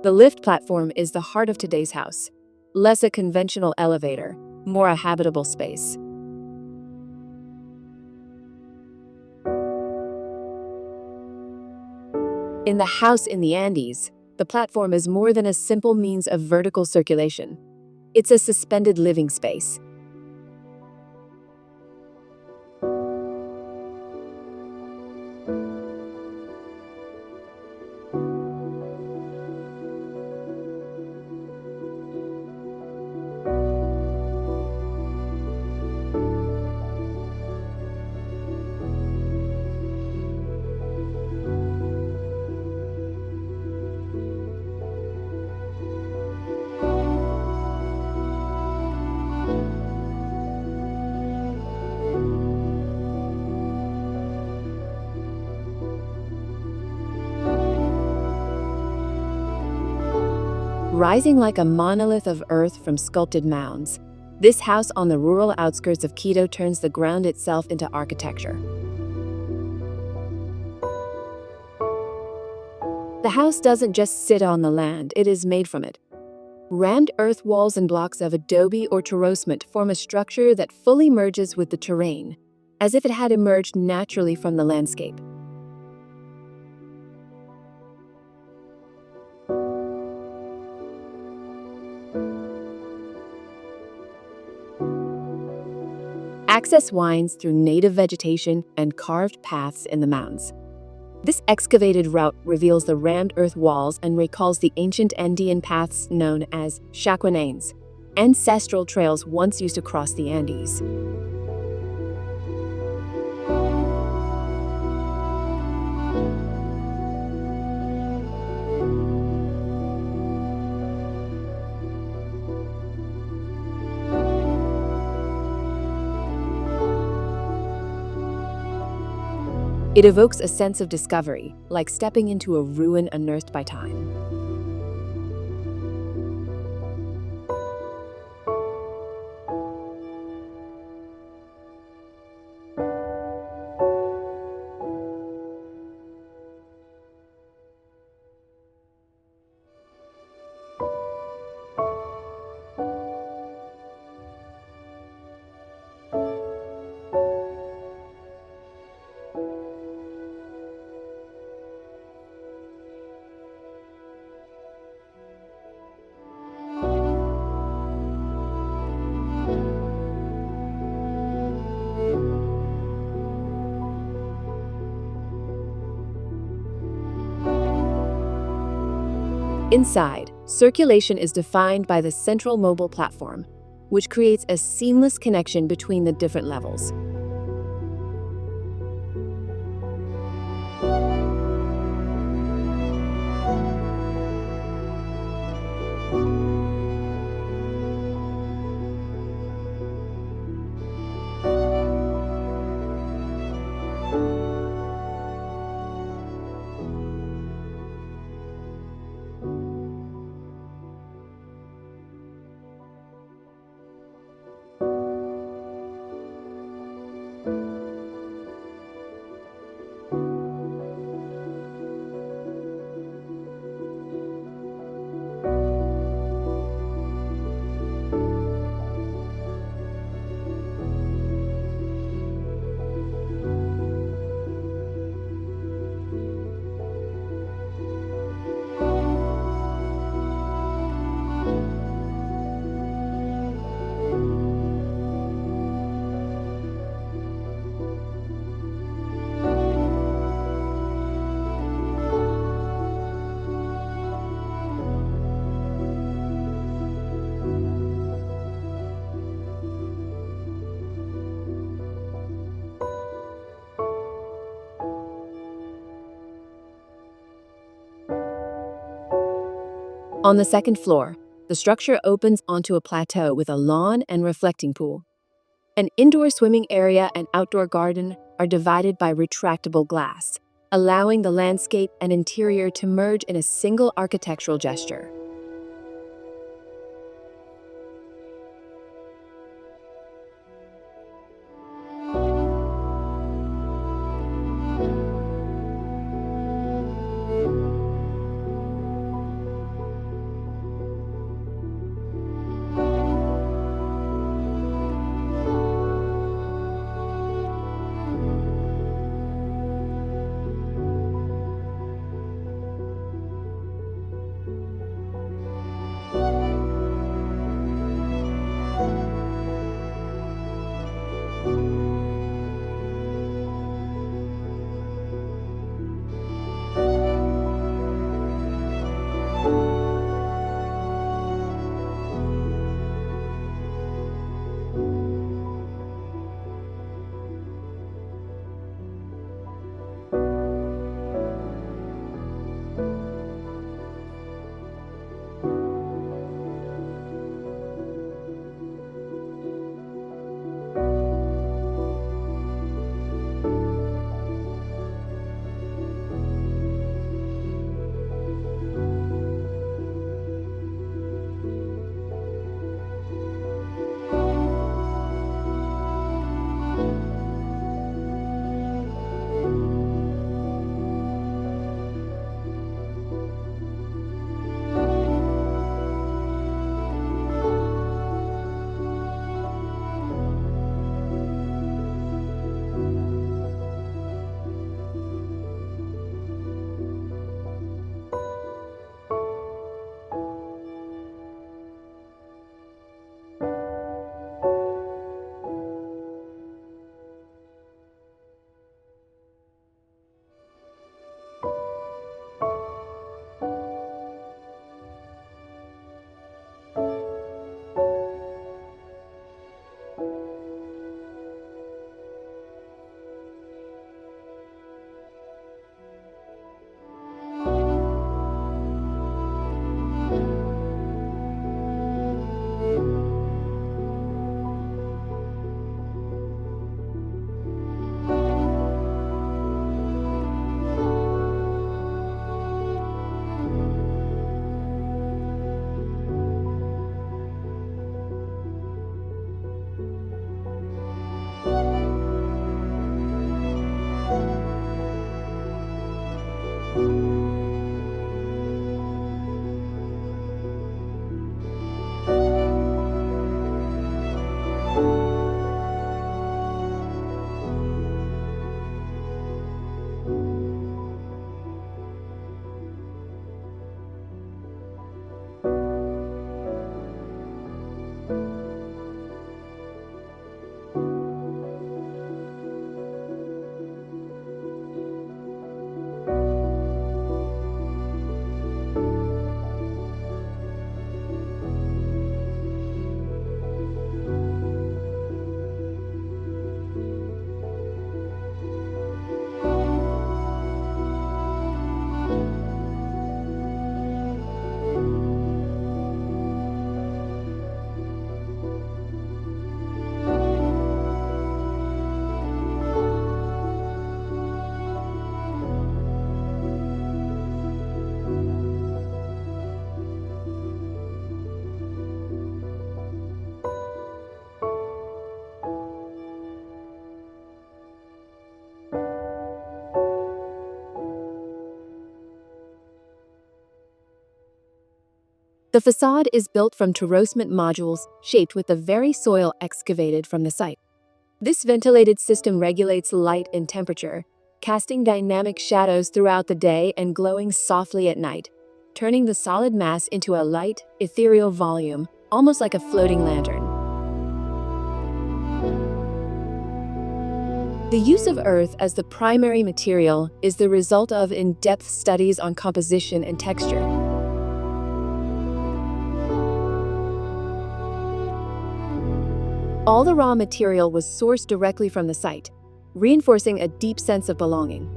The lift platform is the heart of today's house. Less a conventional elevator, more a habitable space. In the house in the Andes, the platform is more than a simple means of vertical circulation. It's a suspended living space. Rising like a monolith of earth from sculpted mounds, this house on the rural outskirts of Quito turns the ground itself into architecture. The house doesn't just sit on the land, it is made from it. Rammed earth walls and blocks of adobe or terrocement form a structure that fully merges with the terrain, as if it had emerged naturally from the landscape. Access winds through native vegetation and carved paths in the mounds. This excavated route reveals the rammed earth walls and recalls the ancient Andean paths known as Chaquiñanes, ancestral trails once used to cross the Andes. It evokes a sense of discovery, like stepping into a ruin unearthed by time. Inside, circulation is defined by the central mobile platform, which creates a seamless connection between the different levels. On the second floor, the structure opens onto a plateau with a lawn and reflecting pool. An indoor swimming area and outdoor garden are divided by retractable glass, allowing the landscape and interior to merge in a single architectural gesture. The facade is built from terrocement modules shaped with the very soil excavated from the site. This ventilated system regulates light and temperature, casting dynamic shadows throughout the day and glowing softly at night, turning the solid mass into a light, ethereal volume, almost like a floating lantern. The use of earth as the primary material is the result of in-depth studies on composition and texture. All the raw material was sourced directly from the site, reinforcing a deep sense of belonging.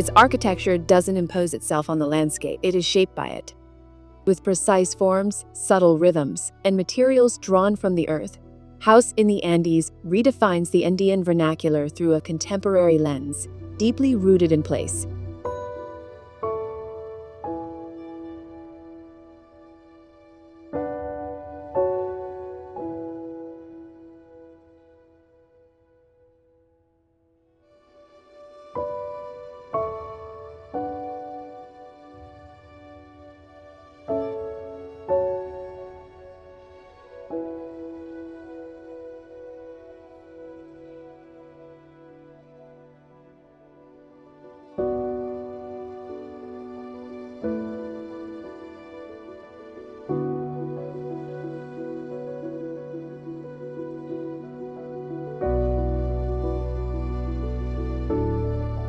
Its architecture doesn't impose itself on the landscape, it is shaped by it. with precise forms, subtle rhythms, and materials drawn from the earth. House in the Andes redefines the Andean vernacular through a contemporary lens, deeply rooted in place.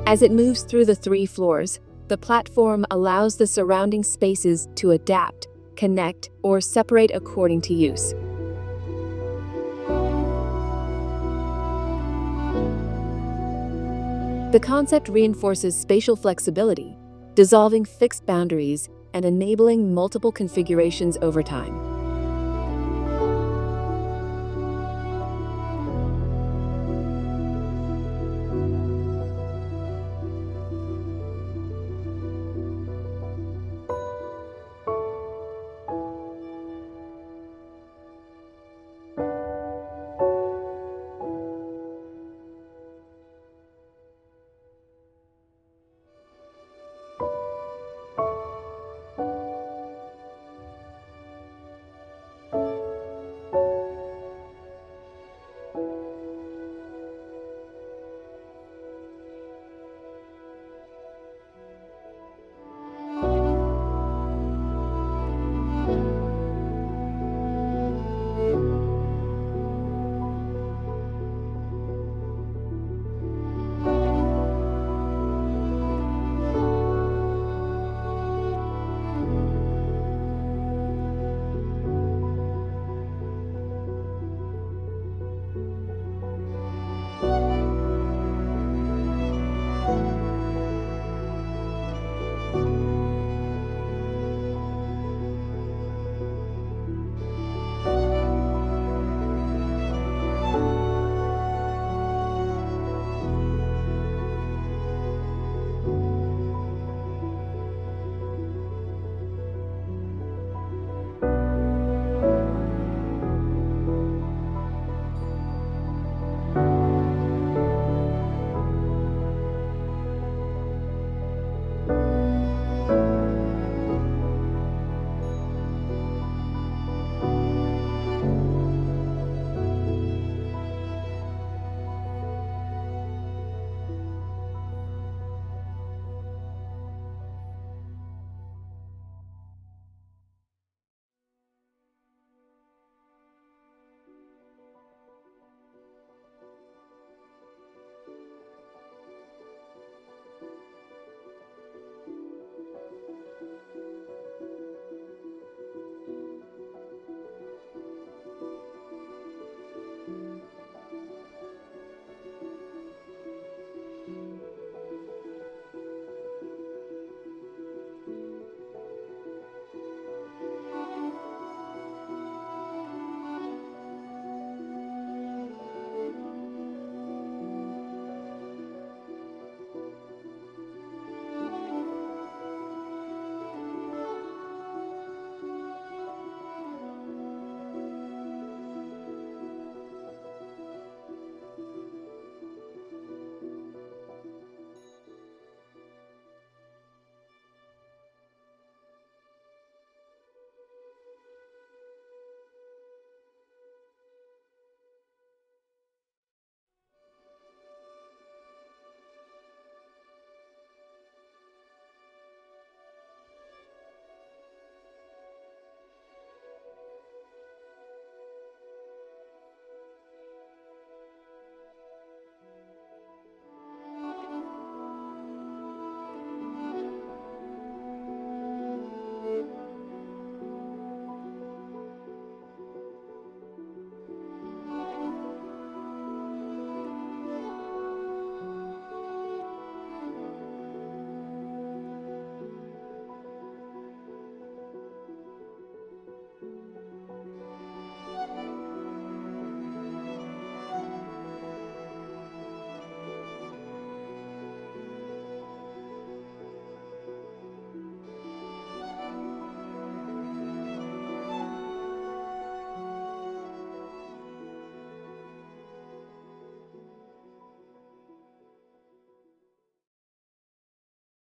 As it moves through the 3 floors, the platform allows the surrounding spaces to adapt, connect, or separate according to use. The concept reinforces spatial flexibility, dissolving fixed boundaries and enabling multiple configurations over time.